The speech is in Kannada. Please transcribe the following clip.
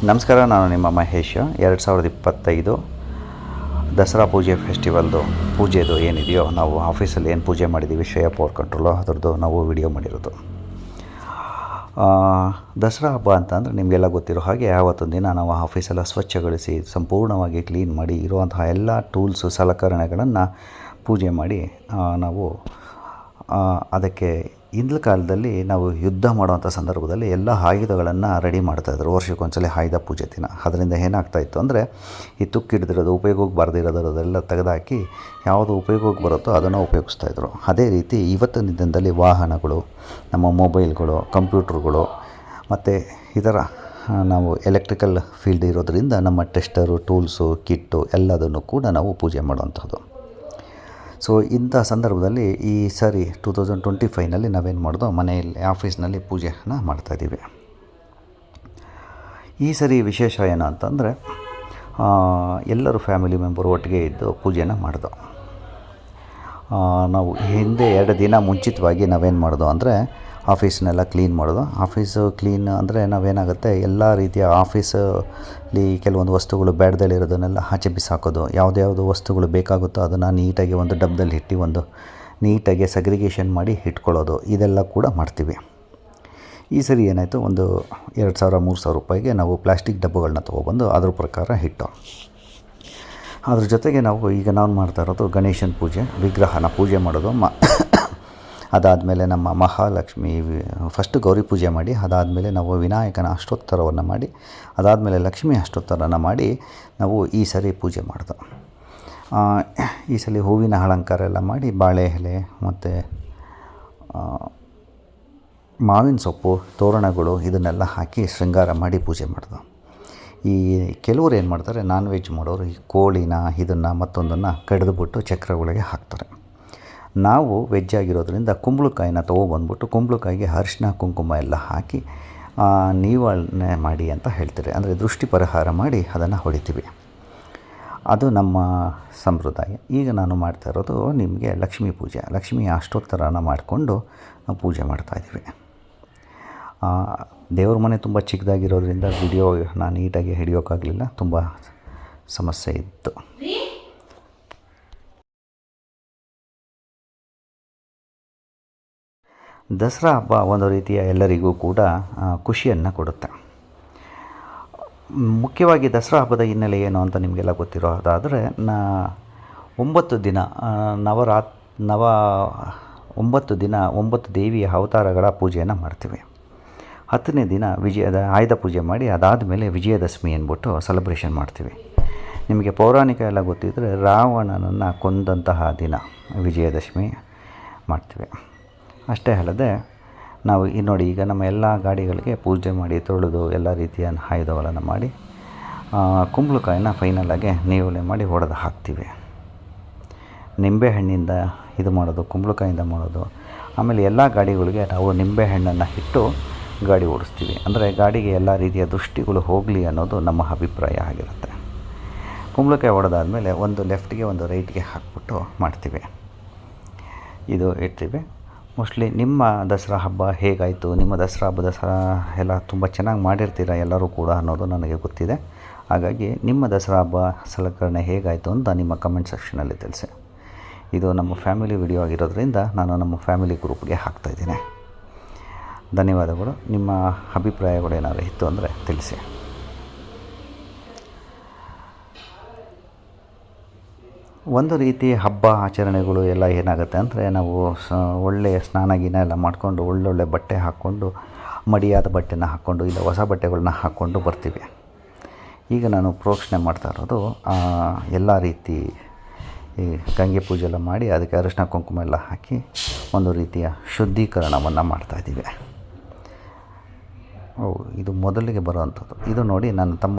ನಮಸ್ಕಾರ, ನಾನು ನಿಮ್ಮ ಮಹೇಶ್. 2025 ದಸರಾ ಪೂಜೆ ಫೆಸ್ಟಿವಲ್ದು ಪೂಜೆದು ಏನಿದೆಯೋ, ನಾವು ಆಫೀಸಲ್ಲಿ ಏನು ಪೂಜೆ ಮಾಡಿದ್ದೀವಿ ಶ್ರೇಯ ಪವರ್ ಕಂಟ್ರೋಲು, ಅದರದ್ದು ನಾವು ವಿಡಿಯೋ ಮಾಡಿರೋದು. ದಸರಾ ಹಬ್ಬ ಅಂತಂದರೆ ನಿಮಗೆಲ್ಲ ಗೊತ್ತಿರೋ ಹಾಗೆ ಆವತ್ತೊಂದು ದಿನ ನಾವು ಆಫೀಸೆಲ್ಲ ಸ್ವಚ್ಛಗೊಳಿಸಿ ಸಂಪೂರ್ಣವಾಗಿ ಕ್ಲೀನ್ ಮಾಡಿ ಇರುವಂತಹ ಎಲ್ಲ ಟೂಲ್ಸು ಸಲಕರಣೆಗಳನ್ನು ಪೂಜೆ ಮಾಡಿ ನಾವು ಅದಕ್ಕೆ ಹಿಂದಿನ ಕಾಲದಲ್ಲಿ ನಾವು ಯುದ್ಧ ಮಾಡುವಂಥ ಸಂದರ್ಭದಲ್ಲಿ ಎಲ್ಲ ಆಯುಧಗಳನ್ನು ರೆಡಿ ಮಾಡ್ತಾಯಿದ್ರು. ವರ್ಷಕ್ಕೊಂದ್ಸಲ ಆಯುಧ ಪೂಜೆ ದಿನ. ಅದರಿಂದ ಏನಾಗ್ತಾಯಿತ್ತು ಅಂದರೆ, ಈ ತುಕ್ಕಿಡ್ದಿರೋದು, ಉಪಯೋಗಕ್ಕೆ ಬರದಿರೋದೆಲ್ಲ ತೆಗೆದುಹಾಕಿ ಯಾವುದು ಉಪಯೋಗಕ್ಕೆ ಬರುತ್ತೋ ಅದನ್ನು ಉಪಯೋಗಿಸ್ತಾಯಿದ್ರು. ಅದೇ ರೀತಿ ಇವತ್ತಿನ ದಿನದಲ್ಲಿ ವಾಹನಗಳು, ನಮ್ಮ ಮೊಬೈಲ್ಗಳು, ಕಂಪ್ಯೂಟ್ರುಗಳು ಮತ್ತು ಇದರ ನಾವು ಎಲೆಕ್ಟ್ರಿಕಲ್ ಫೀಲ್ಡ್ ಇರೋದರಿಂದ ನಮ್ಮ ಟೆಸ್ಟರು, ಟೂಲ್ಸು, ಕಿಟ್ಟು ಎಲ್ಲದನ್ನು ಕೂಡ ನಾವು ಪೂಜೆ ಮಾಡುವಂಥದ್ದು. ಸೊ ಇಂಥ ಸಂದರ್ಭದಲ್ಲಿ ಈ ಸರಿ 2025ನಲ್ಲಿ ನಾವೇನು ಮಾಡೋದು, ಮನೆಯಲ್ಲಿ ಆಫೀಸ್ನಲ್ಲಿ ಪೂಜೆನ ಮಾಡ್ತಾಯಿದ್ದೀವಿ. ಈ ಸರಿ ವಿಶೇಷ ಏನು ಅಂತಂದರೆ, ಎಲ್ಲರೂ ಫ್ಯಾಮಿಲಿ ಮೆಂಬರು ಒಟ್ಟಿಗೆ ಇದ್ದು ಪೂಜೆನ ಮಾಡಿದೋ. ನಾವು ಹಿಂದೆ 2 ದಿನ ಮುಂಚಿತವಾಗಿ ನಾವೇನು ಮಾಡೋದು ಅಂದರೆ, ಆಫೀಸ್ನೆಲ್ಲ ಕ್ಲೀನ್ ಮಾಡೋದು. ಆಫೀಸು ಕ್ಲೀನ್ ಅಂದರೆ ನಾವೇನಾಗುತ್ತೆ, ಎಲ್ಲ ರೀತಿಯ ಆಫೀಸಲ್ಲಿ ಕೆಲವೊಂದು ವಸ್ತುಗಳು ಬೇಡದಲ್ಲಿರೋದನ್ನೆಲ್ಲ ಆಚೆ ಬಿಸಾಕೋದು. ಯಾವುದ್ಯಾವುದು ವಸ್ತುಗಳು ಬೇಕಾಗುತ್ತೋ ಅದನ್ನು ನೀಟಾಗಿ ಒಂದು ಡಬ್ಬದಲ್ಲಿ ಇಟ್ಟು ಒಂದು ನೀಟಾಗಿ ಸಗ್ರಿಗೇಷನ್ ಮಾಡಿ ಇಟ್ಕೊಳ್ಳೋದು, ಇದೆಲ್ಲ ಕೂಡ ಮಾಡ್ತೀವಿ. ಈ ಸರಿ ಏನಾಯಿತು, ಒಂದು 2,000-3,000 ರೂಪಾಯಿಗೆ ನಾವು ಪ್ಲಾಸ್ಟಿಕ್ ಡಬ್ಬಗಳನ್ನ ತೊಗೊಬಂದು ಅದ್ರ ಪ್ರಕಾರ ಇಟ್ಟು, ಅದ್ರ ಜೊತೆಗೆ ನಾವು ಈಗ ನಾನು ಮಾಡ್ತಾ ಇರೋದು ಗಣೇಶನ ಪೂಜೆ, ವಿಗ್ರಹನ ಪೂಜೆ ಮಾಡೋದು. ಅದಾದಮೇಲೆ ನಮ್ಮ ಮಹಾಲಕ್ಷ್ಮಿ ಫಸ್ಟು ಗೌರಿ ಪೂಜೆ ಮಾಡಿ, ಅದಾದಮೇಲೆ ನಾವು ವಿನಾಯಕನ ಅಷ್ಟೋತ್ತರವನ್ನು ಮಾಡಿ, ಅದಾದಮೇಲೆ ಲಕ್ಷ್ಮಿ ಅಷ್ಟೋತ್ತರನ ಮಾಡಿ ನಾವು ಈ ಸರಿ ಪೂಜೆ ಮಾಡಿದೋ. ಈ ಸಲ ಹೂವಿನ ಅಲಂಕಾರ ಎಲ್ಲ ಮಾಡಿ, ಬಾಳೆ ಎಲೆ ಮತ್ತು ಮಾವಿನ ಸೊಪ್ಪು, ತೋರಣಗಳು ಇದನ್ನೆಲ್ಲ ಹಾಕಿ ಶೃಂಗಾರ ಮಾಡಿ ಪೂಜೆ ಮಾಡಿದೋ. ಈ ಕೆಲವರು ಏನು ಮಾಡ್ತಾರೆ, ನಾನ್ ವೆಜ್ ಮಾಡೋರು ಈ ಕೋಳಿನ ಇದನ್ನು ಮತ್ತೊಂದನ್ನು ಕಡಿದುಬಿಟ್ಟು ಚಕ್ರ ಒಳಗೆ ಹಾಕ್ತಾರೆ. ನಾವು ವೆಜ್ ಆಗಿರೋದ್ರಿಂದ ಕುಂಬಳಕಾಯಿನ ತೊಗೊಬಂದ್ಬಿಟ್ಟು ಕುಂಬಳಕಾಯಿಗೆ ಅರಿಶಿನ ಕುಂಕುಮ ಎಲ್ಲ ಹಾಕಿ ನೀವಳ್ನೆ ಮಾಡಿ ಅಂತ ಹೇಳ್ತಾರೆ. ಅಂದರೆ ದೃಷ್ಟಿ ಪರಿಹಾರ ಮಾಡಿ ಅದನ್ನು ಹೊಡಿತೀವಿ. ಅದು ನಮ್ಮ ಸಂಪ್ರದಾಯ. ಈಗ ನಾನು ಮಾಡ್ತಾ ಇರೋದು ನಿಮಗೆ ಲಕ್ಷ್ಮೀ ಪೂಜೆ, ಲಕ್ಷ್ಮೀ ಅಷ್ಟೋತ್ತರನ ಮಾಡಿಕೊಂಡು ನಾವು ಪೂಜೆ ಮಾಡ್ತಾಯಿದ್ದೀವಿ. ದೇವ್ರ ಮನೆ ತುಂಬ ಚಿಕ್ಕದಾಗಿರೋದ್ರಿಂದ ವಿಡಿಯೋ ನಾನು ನೀಟಾಗಿ ಹಿಡಿಯೋಕ್ಕಾಗಲಿಲ್ಲ, ತುಂಬ ಸಮಸ್ಯೆ ಇತ್ತು. ದಸರಾ ಹಬ್ಬ ಒಂದು ರೀತಿಯ ಎಲ್ಲರಿಗೂ ಕೂಡ ಖುಷಿಯನ್ನು ಕೊಡುತ್ತೆ. ಮುಖ್ಯವಾಗಿ ದಸರಾ ಹಬ್ಬದ ಹಿನ್ನೆಲೆ ಏನು ಅಂತ ನಿಮಗೆಲ್ಲ ಗೊತ್ತಿರೋದಾದರೆ, 9 ದಿನ 9 ದಿನ 9 ದೇವಿಯ ಅವತಾರಗಳ ಪೂಜೆಯನ್ನು ಮಾಡ್ತೀವಿ. 10ನೇ ದಿನ ವಿಜಯದ ಆಯುಧ ಪೂಜೆ ಮಾಡಿ, ಅದಾದಮೇಲೆ ವಿಜಯದಶಮಿ ಅಂದ್ಬಿಟ್ಟು ಸೆಲೆಬ್ರೇಷನ್ ಮಾಡ್ತೀವಿ. ನಿಮಗೆ ಪೌರಾಣಿಕ ಎಲ್ಲ ಗೊತ್ತಿದ್ದರೆ, ರಾವಣನನ್ನು ಕೊಂದಂತಹ ದಿನ ವಿಜಯದಶಮಿ ಮಾಡ್ತೀವಿ. ಅಷ್ಟೇ ಅಲ್ಲದೆ ನಾವು ನೋಡಿ, ಈಗ ನಮ್ಮ ಎಲ್ಲ ಗಾಡಿಗಳಿಗೆ ಪೂಜೆ ಮಾಡಿ ತೊಳೆದು ಎಲ್ಲ ರೀತಿಯ ಆಯುಧಗಳನ್ನು ಮಾಡಿ ಕುಂಬಳಕಾಯಿನ ಫೈನಲಾಗಿ ನೇವಲೆ ಮಾಡಿ ಹೊಡೆದು ಹಾಕ್ತೀವಿ. ನಿಂಬೆಹಣ್ಣಿಂದ ಇದು ಮಾಡೋದು, ಕುಂಬಳಕಾಯಿಂದ ಮಾಡೋದು. ಆಮೇಲೆ ಎಲ್ಲ ಗಾಡಿಗಳಿಗೆ ನಾವು ನಿಂಬೆಹಣ್ಣನ್ನು ಇಟ್ಟು ಗಾಡಿ ಓಡಿಸ್ತೀವಿ. ಅಂದರೆ ಗಾಡಿಗೆ ಎಲ್ಲ ರೀತಿಯ ದೃಷ್ಟಿಗಳು ಹೋಗಲಿ ಅನ್ನೋದು ನಮ್ಮ ಅಭಿಪ್ರಾಯ ಆಗಿರುತ್ತೆ. ಕುಂಬಳಕಾಯಿ ಹೊಡೆದಾದ್ಮೇಲೆ ಒಂದು ಲೆಫ್ಟ್ಗೆ ಒಂದು ರೈಟ್ಗೆ ಹಾಕ್ಬಿಟ್ಟು ಮಾಡ್ತೀವಿ. ಇದು ಇಡ್ತೀವಿ. ಮೋಸ್ಟ್ಲಿ ನಿಮ್ಮ ದಸರಾ ಹಬ್ಬ ಹೇಗಾಯಿತು, ನಿಮ್ಮ ದಸರಾ ಹಬ್ಬದ ಎಲ್ಲ ತುಂಬ ಚೆನ್ನಾಗಿ ಮಾಡಿರ್ತೀರ ಎಲ್ಲರೂ ಕೂಡ ಅನ್ನೋದು ನನಗೆ ಗೊತ್ತಿದೆ. ಹಾಗಾಗಿ ನಿಮ್ಮ ದಸರಾ ಹಬ್ಬ ಸಲಕರಣೆ ಹೇಗಾಯಿತು ಅಂತ ನಿಮ್ಮ ಕಮೆಂಟ್ ಸೆಕ್ಷನಲ್ಲಿ ತಿಳಿಸಿ. ಇದು ನಮ್ಮ ಫ್ಯಾಮಿಲಿ ವಿಡಿಯೋ ಆಗಿರೋದ್ರಿಂದ ನಾನು ನಮ್ಮ ಫ್ಯಾಮಿಲಿ ಗ್ರೂಪ್ಗೆ ಹಾಕ್ತಾಯಿದ್ದೀನಿ. ಧನ್ಯವಾದಗಳು. ನಿಮ್ಮ ಅಭಿಪ್ರಾಯಗಳು ಏನಾದರೂ ಇತ್ತು ಅಂದರೆ ತಿಳಿಸಿ. ಒಂದು ರೀತಿ ಹಬ್ಬ ಆಚರಣೆಗಳು ಎಲ್ಲ ಏನಾಗುತ್ತೆ ಅಂದರೆ, ನಾವು ಒಳ್ಳೆಯ ಸ್ನಾನ ಗಿನ ಎಲ್ಲ ಮಾಡಿಕೊಂಡು ಒಳ್ಳೊಳ್ಳೆ ಬಟ್ಟೆ ಹಾಕ್ಕೊಂಡು, ಮಡಿಯಾದ ಬಟ್ಟೆನ ಹಾಕ್ಕೊಂಡು ಇಲ್ಲ ಹೊಸ ಬಟ್ಟೆಗಳನ್ನ ಹಾಕ್ಕೊಂಡು ಬರ್ತೀವಿ. ಈಗ ನಾನು ಪ್ರೋಕ್ಷಣೆ ಮಾಡ್ತಾ ಇರೋದು ಎಲ್ಲ ರೀತಿ ಈ ಗಂಗೆ ಪೂಜೆ ಎಲ್ಲ ಮಾಡಿ ಅದಕ್ಕೆ ಅರಿಶಿನ ಕುಂಕುಮ ಎಲ್ಲ ಹಾಕಿ ಒಂದು ರೀತಿಯ ಶುದ್ಧೀಕರಣವನ್ನು ಮಾಡ್ತಾಯಿದ್ದೀವಿ. ಇದು ಮೊದಲಿಗೆ ಬರುವಂಥದ್ದು. ಇದು ನೋಡಿ ನನ್ನ ತಮ್ಮ